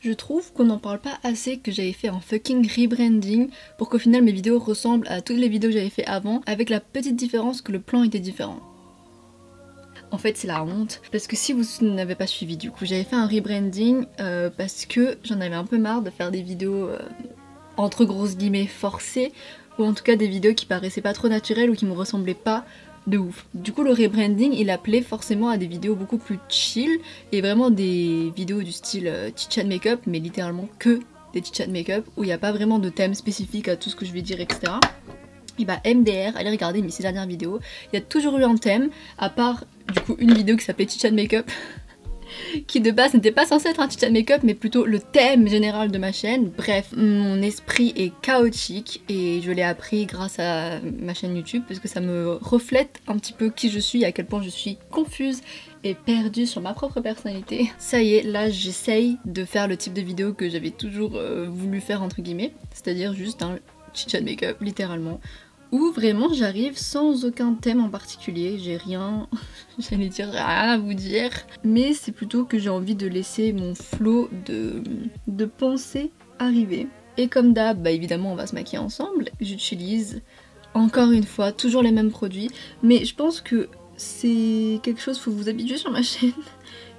Je trouve qu'on n'en parle pas assez que j'avais fait un fucking rebranding pour qu'au final mes vidéos ressemblent à toutes les vidéos que j'avais fait avant, avec la petite différence que le plan était différent. En fait c'est la honte, parce que si vous n'avez pas suivi du coup, j'avais fait un rebranding parce que j'en avais un peu marre de faire des vidéos entre grosses guillemets forcées, ou en tout cas des vidéos qui paraissaient pas trop naturelles ou qui me ressemblaient pas de ouf. Du coup le rebranding il appelait forcément à des vidéos beaucoup plus chill et vraiment des vidéos du style chit-chat make-up, mais littéralement que des chit-chat make-up où il n'y a pas vraiment de thème spécifique à tout ce que je vais dire, etc. Et bah MDR, allez regarder mes 6 dernières vidéos, il y a toujours eu un thème, à part du coup une vidéo qui s'appelait chit-chat make-up qui de base n'était pas censé être un chit-chat make-up mais plutôt le thème général de ma chaîne. Bref, mon esprit est chaotique et je l'ai appris grâce à ma chaîne YouTube parce que ça me reflète un petit peu qui je suis et à quel point je suis confuse et perdue sur ma propre personnalité. Ça y est, là j'essaye de faire le type de vidéo que j'avais toujours voulu faire entre guillemets, c'est-à-dire juste un chit-chat make-up littéralement. Où vraiment j'arrive sans aucun thème en particulier, j'ai rien, j'allais dire rien à vous dire, mais c'est plutôt que j'ai envie de laisser mon flot de pensée arriver. Et comme d'hab, bah évidemment on va se maquiller ensemble, j'utilise encore une fois toujours les mêmes produits, mais je pense que c'est quelque chose, faut vous habituer sur ma chaîne,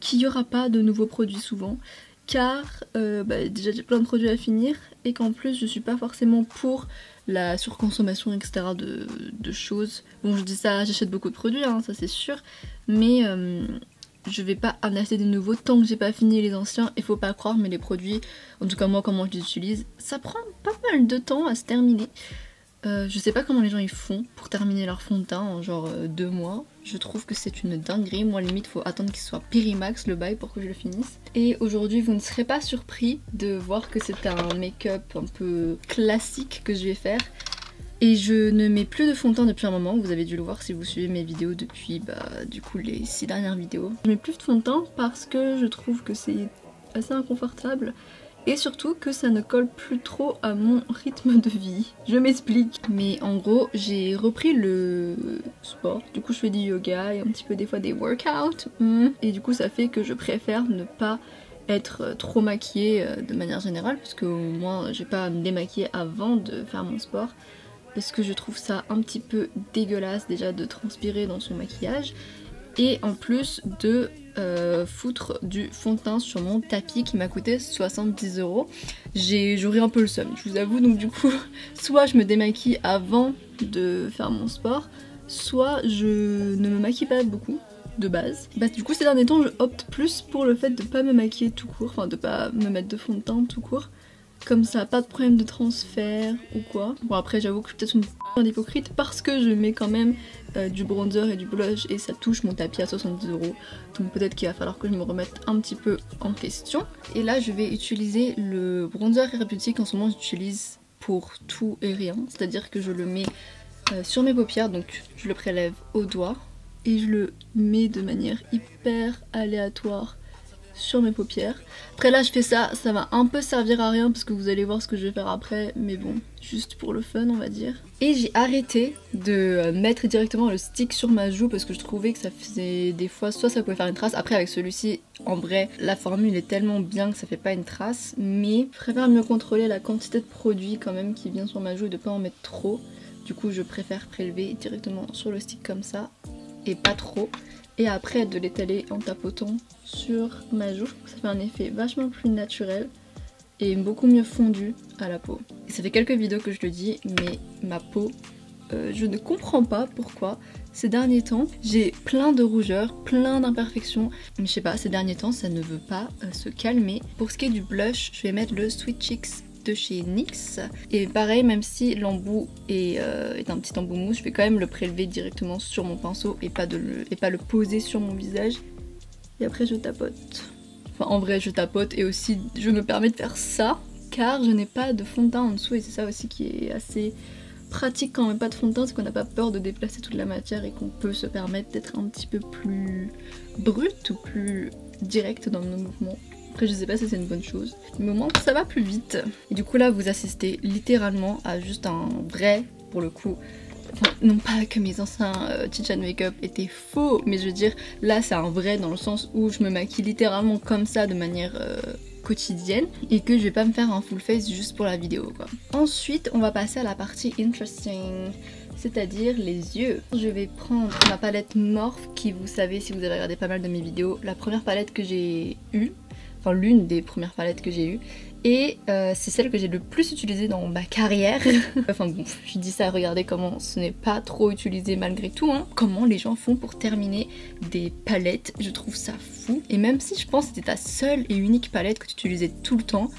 qu'il n'y aura pas de nouveaux produits souvent. Car déjà j'ai plein de produits à finir et qu'en plus je suis pas forcément pour la surconsommation etc de choses. Bon je dis ça, j'achète beaucoup de produits hein, ça c'est sûr, mais je vais pas en acheter des nouveaux tant que j'ai pas fini les anciens. Et faut pas croire mais les produits, en tout cas moi comment je les utilise, ça prend pas mal de temps à se terminer. Je sais pas comment les gens ils font pour terminer leur fond de teint en genre 2 mois. Je trouve que c'est une dinguerie. Moi limite faut attendre qu'il soit périmax le bail pour que je le finisse. Et aujourd'hui vous ne serez pas surpris de voir que c'est un make-up un peu classique que je vais faire. Et je ne mets plus de fond de teint depuis un moment, vous avez dû le voir si vous suivez mes vidéos depuis du coup les 6 dernières vidéos. Je mets plus de fond de teint parce que je trouve que c'est assez inconfortable. Et surtout que ça ne colle plus trop à mon rythme de vie. Je m'explique. Mais en gros, j'ai repris le sport. Du coup, je fais du yoga et un petit peu des fois des workouts. Et du coup, ça fait que je préfère ne pas être trop maquillée de manière générale. Parce que au moins, j'ai pas à me démaquiller avant de faire mon sport. Parce que je trouve ça un petit peu dégueulasse déjà de transpirer dans son maquillage. Et en plus de foutre du fond de teint sur mon tapis qui m'a coûté 70 €. J'aurais un peu le seum, je vous avoue, donc du coup soit je me démaquille avant de faire mon sport, soit je ne me maquille pas beaucoup de base. Du coup ces derniers temps je opte plus pour le fait de pas me maquiller tout court, enfin de pas me mettre de fond de teint tout court. Comme ça, pas de problème de transfert ou quoi. Bon après j'avoue que je suis peut-être une p*** d'hypocrite parce que je mets quand même du bronzer et du blush et ça touche mon tapis à 70 €. Donc peut-être qu'il va falloir que je me remette un petit peu en question. Et là je vais utiliser le bronzer Rare Beauty qu'en ce moment j'utilise pour tout et rien. C'est-à-dire que je le mets sur mes paupières, donc je le prélève au doigt et je le mets de manière hyper aléatoire sur mes paupières. Après là je fais ça, ça va un peu servir à rien parce que vous allez voir ce que je vais faire après, mais bon, juste pour le fun on va dire. Et j'ai arrêté de mettre directement le stick sur ma joue parce que je trouvais que ça faisait des fois, soit ça pouvait faire une trace, après avec celui-ci en vrai la formule est tellement bien que ça fait pas une trace, mais je préfère mieux contrôler la quantité de produit quand même qui vient sur ma joue et de pas en mettre trop. Du coup je préfère prélever directement sur le stick comme ça et pas trop. Et après de l'étaler en tapotant sur ma joue, ça fait un effet vachement plus naturel et beaucoup mieux fondu à la peau. Et ça fait quelques vidéos que je le dis, mais ma peau, je ne comprends pas pourquoi ces derniers temps j'ai plein de rougeurs, plein d'imperfections, mais je sais pas, ces derniers temps ça ne veut pas se calmer. Pour ce qui est du blush, je vais mettre le Sweet Cheeks de chez NYX et pareil, même si l'embout est un petit embout mousse, je vais quand même le prélever directement sur mon pinceau et pas le poser sur mon visage. Et après je tapote. Enfin en vrai je tapote et aussi je me permets de faire ça car je n'ai pas de fond de teint en dessous et c'est ça aussi qui est assez pratique quand on met pas de fond de teint, c'est qu'on n'a pas peur de déplacer toute la matière et qu'on peut se permettre d'être un petit peu plus brut ou plus direct dans nos mouvements. Après je sais pas si c'est une bonne chose, mais au moins ça va plus vite. Et du coup là vous assistez littéralement à juste un vrai, pour le coup, enfin non pas que mes anciens chit-chat make-up étaient faux, mais je veux dire là c'est un vrai dans le sens où je me maquille littéralement comme ça de manière quotidienne et que je vais pas me faire un full face juste pour la vidéo quoi. Ensuite on va passer à la partie interesting, c'est-à-dire les yeux. Je vais prendre ma palette Morphe qui, vous savez si vous avez regardé pas mal de mes vidéos, la première palette que j'ai eue, enfin l'une des premières palettes que j'ai eues, et c'est celle que j'ai le plus utilisée dans ma carrière. Enfin bon, je dis ça, regardez comment ce n'est pas trop utilisé malgré tout, hein. Comment les gens font pour terminer des palettes, je trouve ça fou. Et même si je pense que c'était ta seule et unique palette que tu utilisais tout le temps,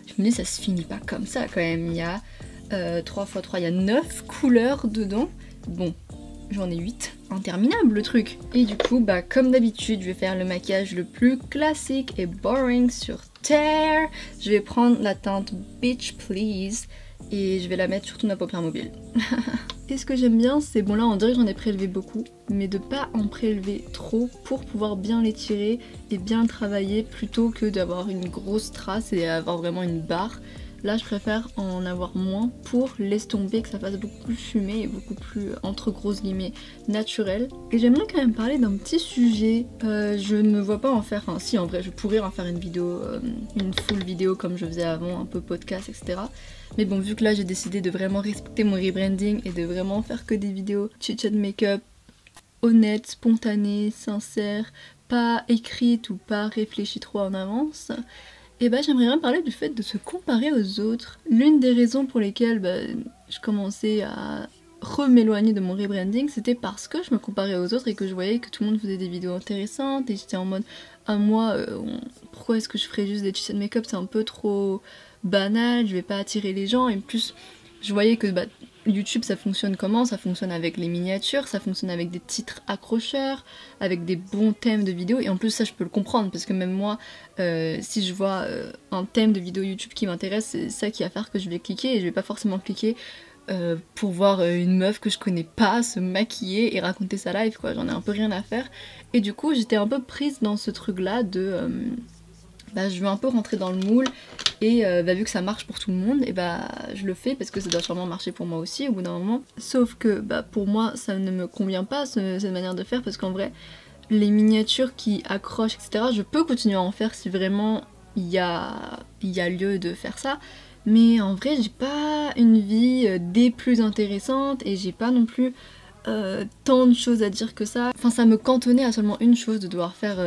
je me dis ça se finit pas comme ça quand même. Il y a 3 x 3, il y a 9 couleurs dedans. Bon, j'en ai 8. Interminable le truc. Et du coup, bah comme d'habitude, je vais faire le maquillage le plus classique et boring sur terre. Je vais prendre la teinte Beach Please et je vais la mettre sur toute ma paupière mobile. Et ce que j'aime bien, c'est, bon là on dirait que j'en ai prélevé beaucoup, mais de pas en prélever trop pour pouvoir bien l'étirer et bien travailler plutôt que d'avoir une grosse trace et avoir vraiment une barre. Là je préfère en avoir moins pour l'estomper, que ça fasse beaucoup plus fumé et beaucoup plus, entre grosses guillemets, naturel. Et j'aimerais quand même parler d'un petit sujet. Je ne me vois pas en faire, enfin si en vrai je pourrais en faire une vidéo, une full vidéo comme je faisais avant, un peu podcast etc. Mais bon, vu que là j'ai décidé de vraiment respecter mon rebranding et de vraiment faire que des vidéos chit-chat make-up honnêtes, spontanées, sincères, pas écrites ou pas réfléchies trop en avance. Et bah j'aimerais bien parler du fait de se comparer aux autres. L'une des raisons pour lesquelles je commençais à m'éloigner de mon rebranding, c'était parce que je me comparais aux autres et que je voyais que tout le monde faisait des vidéos intéressantes et j'étais en mode ah moi pourquoi est-ce que je ferais juste des chit-chat make-up, c'est un peu trop banal, je vais pas attirer les gens. Et plus je voyais que YouTube ça fonctionne comment? Ça fonctionne avec les miniatures, ça fonctionne avec des titres accrocheurs, avec des bons thèmes de vidéos, et en plus ça je peux le comprendre parce que même moi si je vois un thème de vidéo YouTube qui m'intéresse, c'est ça qui va faire que je vais cliquer, et je vais pas forcément cliquer pour voir une meuf que je connais pas se maquiller et raconter sa life quoi, j'en ai un peu rien à faire. Et du coup j'étais un peu prise dans ce truc là de je veux un peu rentrer dans le moule et vu que ça marche pour tout le monde, et je le fais parce que ça doit sûrement marcher pour moi aussi au bout d'un moment. Sauf que pour moi ça ne me convient pas cette manière de faire, parce qu'en vrai les miniatures qui accrochent etc, je peux continuer à en faire si vraiment il y a lieu de faire ça. Mais en vrai j'ai pas une vie des plus intéressantes et j'ai pas non plus tant de choses à dire que ça. Enfin ça me cantonnait à seulement une chose, de devoir faire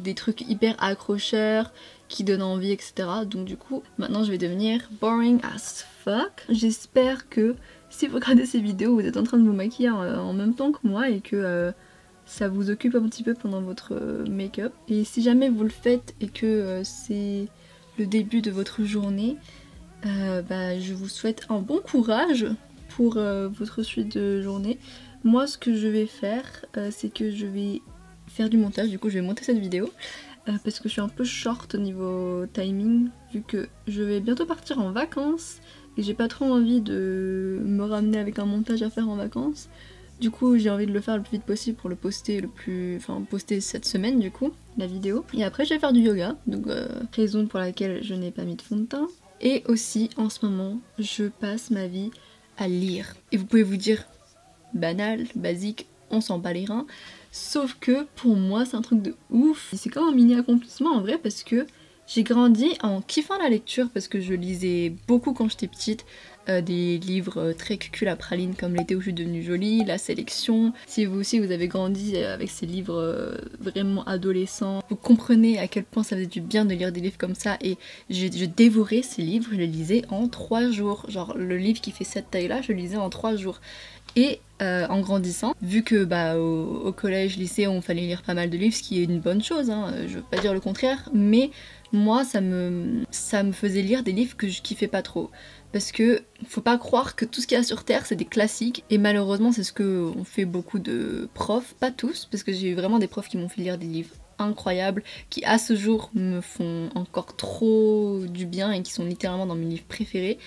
des trucs hyper accrocheurs qui donnent envie etc. Donc du coup maintenant je vais devenir boring as fuck. J'espère que si vous regardez ces vidéos vous êtes en train de vous maquiller en même temps que moi et que ça vous occupe un petit peu pendant votre make-up. Et si jamais vous le faites et que c'est le début de votre journée, je vous souhaite un bon courage pour votre suite de journée. Moi ce que je vais faire c'est que je vais faire du montage, du coup je vais monter cette vidéo parce que je suis un peu short au niveau timing vu que je vais bientôt partir en vacances et j'ai pas trop envie de me ramener avec un montage à faire en vacances. Du coup j'ai envie de le faire le plus vite possible pour le poster poster cette semaine du coup, la vidéo. Et après je vais faire du yoga, donc raison pour laquelle je n'ai pas mis de fond de teint. Et aussi en ce moment je passe ma vie à lire. Et vous pouvez vous dire banal, basique, on s'en bat les reins. Sauf que pour moi c'est un truc de ouf. C'est comme un mini accomplissement en vrai, parce que j'ai grandi en kiffant la lecture, parce que je lisais beaucoup quand j'étais petite. Des livres très cucul à praline comme L'été où je suis devenue jolie, La Sélection. Si vous aussi vous avez grandi avec ces livres vraiment adolescents, vous comprenez à quel point ça faisait du bien de lire des livres comme ça. Et je dévorais ces livres, je les lisais en 3 jours. Genre le livre qui fait cette taille là, je le lisais en 3 jours. Et en grandissant, vu que au collège, lycée, on fallait lire pas mal de livres, ce qui est une bonne chose, hein, je veux pas dire le contraire, mais moi ça me faisait lire des livres que je kiffais pas trop. Parce que faut pas croire que tout ce qu'il y a sur terre c'est des classiques, et malheureusement c'est ce que ont fait beaucoup de profs, pas tous, parce que j'ai eu vraiment des profs qui m'ont fait lire des livres incroyables, qui à ce jour me font encore trop du bien et qui sont littéralement dans mes livres préférés.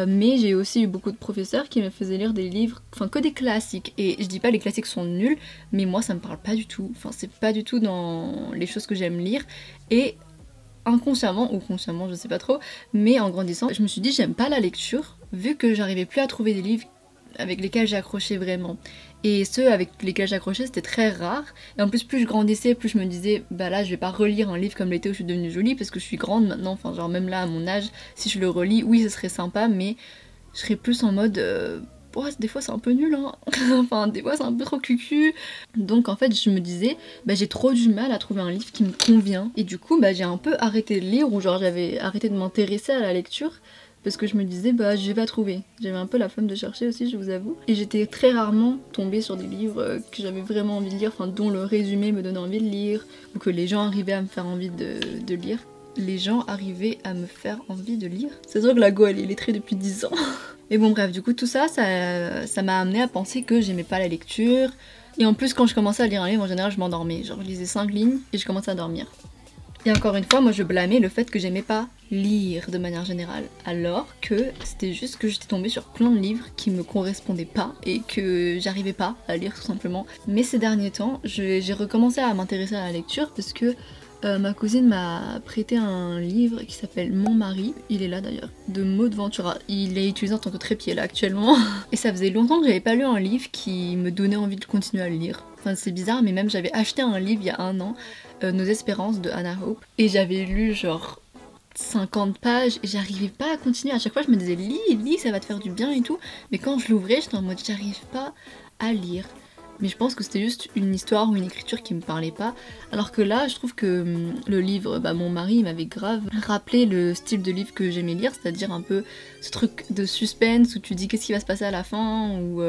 Mais j'ai aussi eu beaucoup de professeurs qui me faisaient lire des livres, enfin que des classiques. Et je dis pas les classiques sont nuls, mais moi ça me parle pas du tout. Enfin c'est pas du tout dans les choses que j'aime lire. Et inconsciemment ou consciemment, je sais pas trop, mais en grandissant, je me suis dit j'aime pas la lecture, vu que j'arrivais plus à trouver des livres avec lesquels j'ai accroché vraiment. Et ceux avec lesquels j'accrochais, c'était très rare. Et en plus, plus je grandissais, plus je me disais, bah là, je vais pas relire un livre comme l'été où je suis devenue jolie, parce que je suis grande maintenant, enfin genre même là, à mon âge, si je le relis, oui, ce serait sympa, mais je serais plus en mode... ouais, des fois c'est un peu nul, hein. Enfin, des fois c'est un peu trop cucu. Donc en fait, je me disais, bah j'ai trop du mal à trouver un livre qui me convient. Et du coup, bah j'ai un peu arrêté de lire, ou genre j'avais arrêté de m'intéresser à la lecture. Parce que je me disais, bah je vais pas trouver. J'avais un peu la flemme de chercher aussi, je vous avoue. Et j'étais très rarement tombée sur des livres que j'avais vraiment envie de lire, enfin dont le résumé me donnait envie de lire, ou que les gens arrivaient à me faire envie de lire. Les gens arrivaient à me faire envie de lire. C'est sûr que la go elle est lettrée depuis 10 ans. Mais bon bref, du coup tout ça, ça m'a amené à penser que j'aimais pas la lecture. Et en plus quand je commençais à lire un livre, en général je m'endormais. Genre je lisais 5 lignes et je commençais à dormir. Et encore une fois, moi je blâmais le fait que j'aimais pas lire de manière générale, alors que c'était juste que j'étais tombée sur plein de livres qui me correspondaient pas et que j'arrivais pas à lire tout simplement. Mais ces derniers temps, j'ai recommencé à m'intéresser à la lecture parce que ma cousine m'a prêté un livre qui s'appelle Mon mari, il est là d'ailleurs, de Maud Ventura. Il est utilisé en tant que trépied là actuellement. Et ça faisait longtemps que j'avais pas lu un livre qui me donnait envie de continuer à le lire. Enfin c'est bizarre, mais même j'avais acheté un livre il y a 1 an, Nos Espérances de Hannah Hope, et j'avais lu genre 50 pages et j'arrivais pas à continuer. À chaque fois je me disais lis, ça va te faire du bien et tout, mais quand je l'ouvrais j'étais en mode j'arrive pas à lire. Mais je pense que c'était juste une histoire ou une écriture qui me parlait pas. Alors que là, je trouve que le livre, bah, Mon mari, m'avait grave rappelé le style de livre que j'aimais lire, c'est-à-dire un peu ce truc de suspense où tu dis qu'est-ce qui va se passer à la fin, ou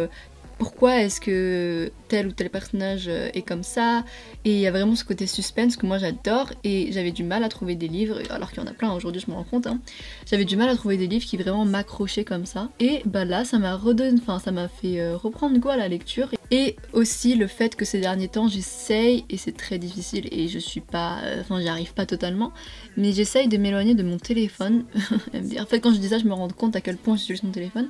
pourquoi est-ce que tel ou tel personnage est comme ça. Et il y a vraiment ce côté suspense que moi j'adore, et j'avais du mal à trouver des livres, alors qu'il y en a plein aujourd'hui, je me rends compte, hein. J'avais du mal à trouver des livres qui vraiment m'accrochaient comme ça. Et bah là, ça m'a redonné, enfin ça m'a fait reprendre goût à la lecture. Et aussi le fait que ces derniers temps j'essaye, et c'est très difficile et je suis pas, enfin j'y arrive pas totalement, mais j'essaye de m'éloigner de mon téléphone. En fait quand je dis ça je me rends compte à quel point j'utilise mon téléphone,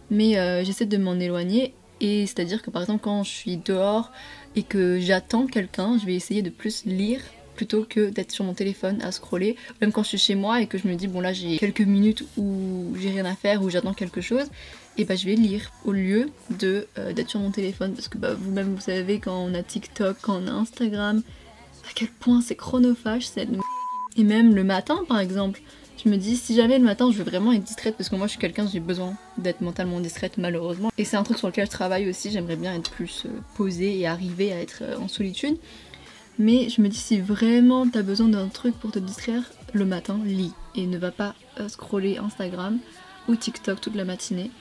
mais j'essaie de m'en éloigner. Et c'est-à-dire que par exemple quand je suis dehors et que j'attends quelqu'un, je vais essayer de plus lire plutôt que d'être sur mon téléphone à scroller. Même quand je suis chez moi et que je me dis bon là j'ai quelques minutes où j'ai rien à faire, où j'attends quelque chose, et bah je vais lire au lieu de d'être sur mon téléphone, parce que bah vous-même vous savez quand on a TikTok, quand on a Instagram, à quel point c'est chronophage cette... Et même le matin par exemple, je me dis si jamais le matin je veux vraiment être distraite, parce que moi je suis quelqu'un, j'ai besoin d'être mentalement distraite malheureusement, et c'est un truc sur lequel je travaille aussi, j'aimerais bien être plus posée et arriver à être en solitude. Mais je me dis si vraiment t'as besoin d'un truc pour te distraire, le matin, lis. Et ne va pas scroller Instagram ou TikTok toute la matinée.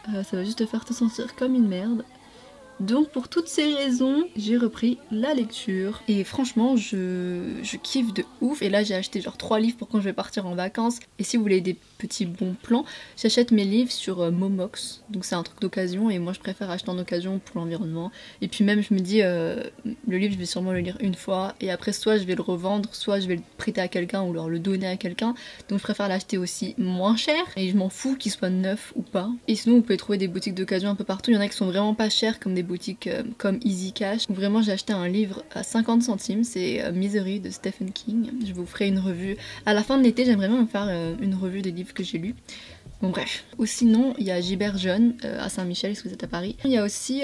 Ça va juste te faire te sentir comme une merde. Donc pour toutes ces raisons, j'ai repris la lecture. Et franchement, je kiffe de ouf. Et là j'ai acheté genre 3 livres pour quand je vais partir en vacances. Et si vous voulez des petits bons plans, j'achète mes livres sur Momox. Donc c'est un truc d'occasion et moi je préfère acheter en occasion pour l'environnement. Et puis même je me dis, le livre je vais sûrement le lire une fois. Et après soit je vais le revendre, soit je vais le prêter à quelqu'un ou alors le donner à quelqu'un. Donc je préfère l'acheter aussi moins cher. Et je m'en fous qu'il soit neuf ou pas. Et sinon vous pouvez trouver des boutiques d'occasion un peu partout. Il y en a qui sont vraiment pas chères comme des boutiques comme Easy Cash. Vraiment j'ai acheté un livre à 50 centimes, c'est Misery de Stephen King. Je vous ferai une revue. À la fin de l'été j'aimerais bien me faire une revue des livres que j'ai lus. Bon bref. Ou sinon il y a Gibert Jeune à Saint-Michel si vous êtes à Paris. Il y a aussi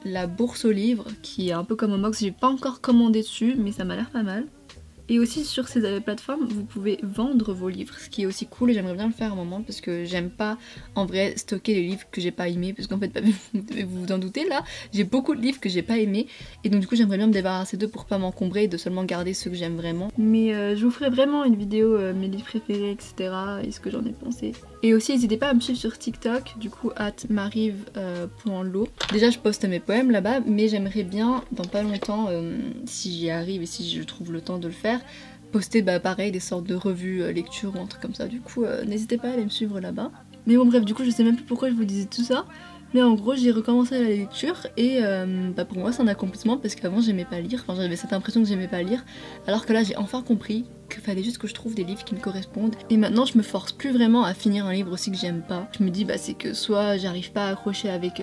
la bourse aux livres qui est un peu comme au Mox, j'ai pas encore commandé dessus mais ça m'a l'air pas mal. Et aussi sur ces plateformes, vous pouvez vendre vos livres, ce qui est aussi cool et j'aimerais bien le faire à un moment parce que j'aime pas en vrai stocker les livres que j'ai pas aimés, parce qu'en fait, vous devez vous en douter là, j'ai beaucoup de livres que j'ai pas aimés et donc du coup j'aimerais bien me débarrasser d'eux pour pas m'encombrer et de seulement garder ceux que j'aime vraiment. Mais je vous ferai vraiment une vidéo mes livres préférés etc. et ce que j'en ai pensé. Et aussi n'hésitez pas à me suivre sur TikTok, du coup @marive.lo. Déjà je poste mes poèmes là-bas, mais j'aimerais bien dans pas longtemps, si j'y arrive et si je trouve le temps de le faire, poster pareil des sortes de revues lecture ou un truc comme ça. Du coup n'hésitez pas à aller me suivre là-bas. Mais bon bref, du coup je sais même plus pourquoi je vous disais tout ça. Mais en gros j'ai recommencé la lecture et pour moi c'est un accomplissement parce qu'avant j'aimais pas lire, enfin j'avais cette impression que j'aimais pas lire, alors que là j'ai enfin compris qu'il fallait juste que je trouve des livres qui me correspondent. Et maintenant je me force plus vraiment à finir un livre aussi que j'aime pas. Je me dis bah c'est que soit j'arrive pas à accrocher avec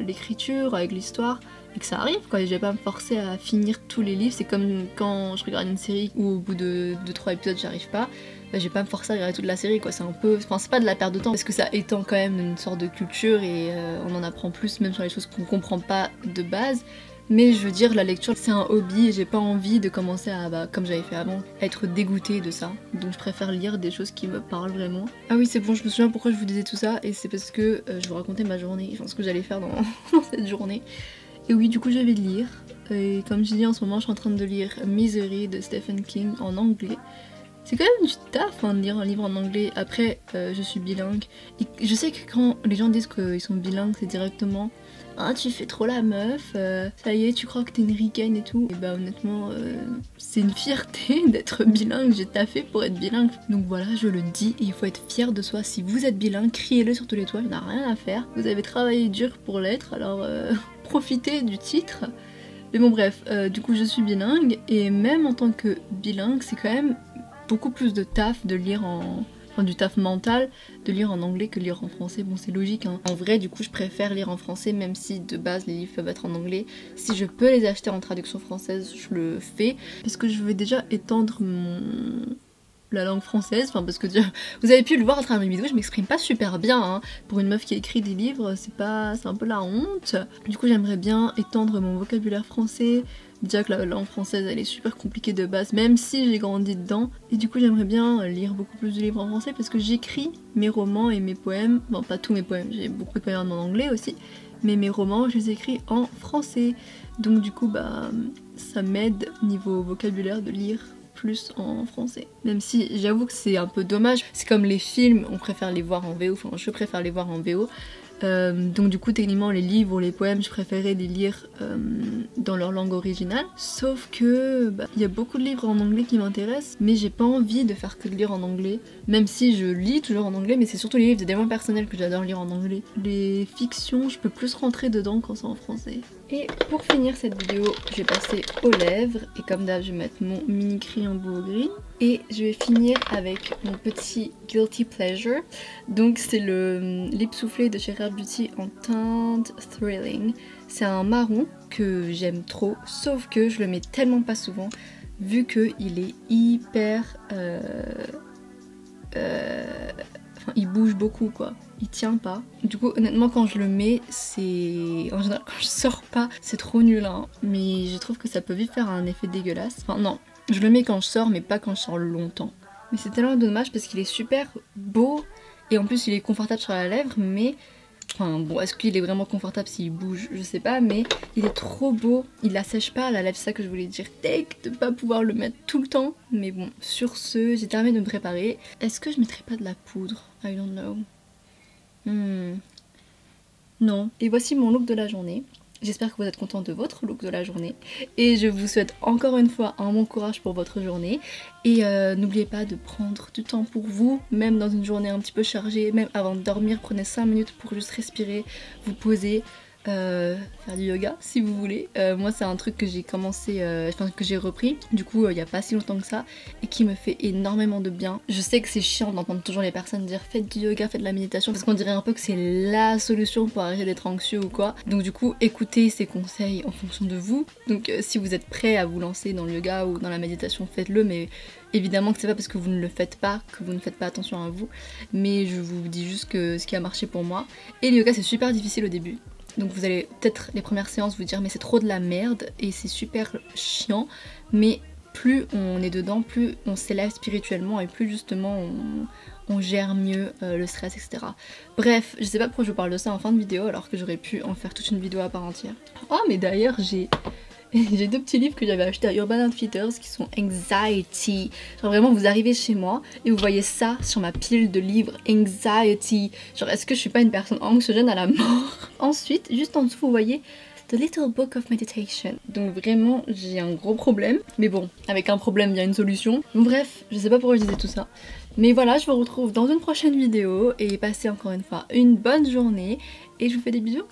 l'écriture, avec l'histoire, et que ça arrive quoi, et je vais pas me forcer à finir tous les livres. C'est comme quand je regarde une série où au bout de 2-3 épisodes j'arrive pas, bah, je vais pas me forcer à regarder toute la série quoi, c'est un peu, enfin c'est pas de la perte de temps parce que ça étend quand même une sorte de culture et on en apprend plus même sur les choses qu'on comprend pas de base. Mais je veux dire, la lecture c'est un hobby et j'ai pas envie de commencer à, bah, comme j'avais fait avant, à être dégoûtée de ça. Donc je préfère lire des choses qui me parlent vraiment. Ah oui c'est bon, je me souviens pourquoi je vous disais tout ça et c'est parce que je vous racontais ma journée, enfin ce que j'allais faire dans cette journée. Et oui du coup je vais lire, et comme je dis en ce moment je suis en train de lire Misery de Stephen King en anglais. C'est quand même du taf de lire un livre en anglais. Après, je suis bilingue. Et je sais que quand les gens disent qu'ils sont bilingues, c'est directement ah, tu fais trop la meuf, ça y est, tu crois que t'es une ricaine et tout. Et bah, honnêtement, c'est une fierté d'être bilingue. J'ai taffé pour être bilingue. Donc voilà, je le dis. Et il faut être fier de soi. Si vous êtes bilingue, criez-le sur tous les toits. Il n'y en a rien à faire. Vous avez travaillé dur pour l'être, alors profitez du titre. Mais bon, bref, du coup, je suis bilingue. Et même en tant que bilingue, c'est quand même beaucoup plus de taf de lire en... Enfin, du taf mental de lire en anglais que lire en français. Bon, c'est logique, hein. En vrai, du coup, je préfère lire en français, même si de base les livres peuvent être en anglais. Si je peux les acheter en traduction française, je le fais. Parce que je veux déjà étendre la langue française, enfin parce que vous avez pu le voir à travers mes vidéos, je m'exprime pas super bien, hein. Pour une meuf qui écrit des livres, c'est un peu la honte. Du coup, j'aimerais bien étendre mon vocabulaire français. Déjà que la langue française elle est super compliquée de base, même si j'ai grandi dedans. Et du coup j'aimerais bien lire beaucoup plus de livres en français parce que j'écris mes romans et mes poèmes, bon pas tous mes poèmes, j'ai beaucoup de poèmes en anglais aussi, mais mes romans je les écris en français. Donc du coup bah ça m'aide niveau vocabulaire de lire plus en français. Même si j'avoue que c'est un peu dommage, c'est comme les films, on préfère les voir en VO, enfin je préfère les voir en VO. Donc du coup techniquement les livres ou les poèmes je préférais les lire dans leur langue originale, sauf que bah, y a beaucoup de livres en anglais qui m'intéressent mais j'ai pas envie de faire que de lire en anglais, même si je lis toujours en anglais, mais c'est surtout les livres de développement personnel que j'adore lire en anglais. Les fictions je peux plus rentrer dedans quand c'est en français. Et pour finir cette vidéo je vais passer aux lèvres et comme d'hab je vais mettre mon mini crayon bleu gris. Et je vais finir avec mon petit Guilty Pleasure. Donc c'est le lip soufflé de chez Rare Beauty en teinte Thrilling. C'est un marron que j'aime trop, sauf que je le mets tellement pas souvent, vu qu'il est hyper... Enfin, il bouge beaucoup quoi, il tient pas. Du coup honnêtement quand je le mets, c'est... En général quand je sors pas, c'est trop nul hein. Mais je trouve que ça peut vite faire un effet dégueulasse. Enfin non. Je le mets quand je sors mais pas quand je sors longtemps. Mais c'est tellement dommage parce qu'il est super beau et en plus il est confortable sur la lèvre mais... Enfin bon, est-ce qu'il est vraiment confortable s'il bouge? Je sais pas, mais il est trop beau. Il assèche pas à la lèvre, c'est ça que je voulais dire. Take de pas pouvoir le mettre tout le temps. Mais bon, sur ce, j'ai terminé de me préparer. Est-ce que je mettrai pas de la poudre? I don't know. Non. Et voici mon look de la journée. J'espère que vous êtes contents de votre look de la journée. Et je vous souhaite encore une fois un bon courage pour votre journée. Et n'oubliez pas de prendre du temps pour vous, même dans une journée un petit peu chargée, même avant de dormir, prenez 5 minutes pour juste respirer, vous poser, faire du yoga si vous voulez. Moi c'est un truc que j'ai commencé, enfin que j'ai repris du coup il n'y a pas si longtemps que ça et qui me fait énormément de bien. Je sais que c'est chiant d'entendre toujours les personnes dire faites du yoga, faites de la méditation parce qu'on dirait un peu que c'est la solution pour arrêter d'être anxieux ou quoi. Donc du coup écoutez ces conseils en fonction de vous. Donc si vous êtes prêt à vous lancer dans le yoga ou dans la méditation, faites-le, mais évidemment que c'est pas parce que vous ne le faites pas que vous ne faites pas attention à vous, mais je vous dis juste que ce qui a marché pour moi. Et le yoga c'est super difficile au début. Donc vous allez peut-être les premières séances vous dire mais c'est trop de la merde et c'est super chiant, mais plus on est dedans, plus on s'élève spirituellement et plus justement on gère mieux le stress, etc. Bref, je sais pas pourquoi je vous parle de ça en fin de vidéo alors que j'aurais pu en faire toute une vidéo à part entière. Oh mais d'ailleurs j'ai 2 petits livres que j'avais achetés à Urban Outfitters qui sont Anxiety. Genre vraiment vous arrivez chez moi et vous voyez ça sur ma pile de livres Anxiety. Genre est-ce que je suis pas une personne anxiogène à la mort? Ensuite, juste en dessous vous voyez The Little Book of Meditation. Donc vraiment j'ai un gros problème. Mais bon, avec un problème il y a une solution. Donc, bref, je sais pas pourquoi je disais tout ça. Mais voilà, je vous retrouve dans une prochaine vidéo et passez encore une fois une bonne journée et je vous fais des bisous.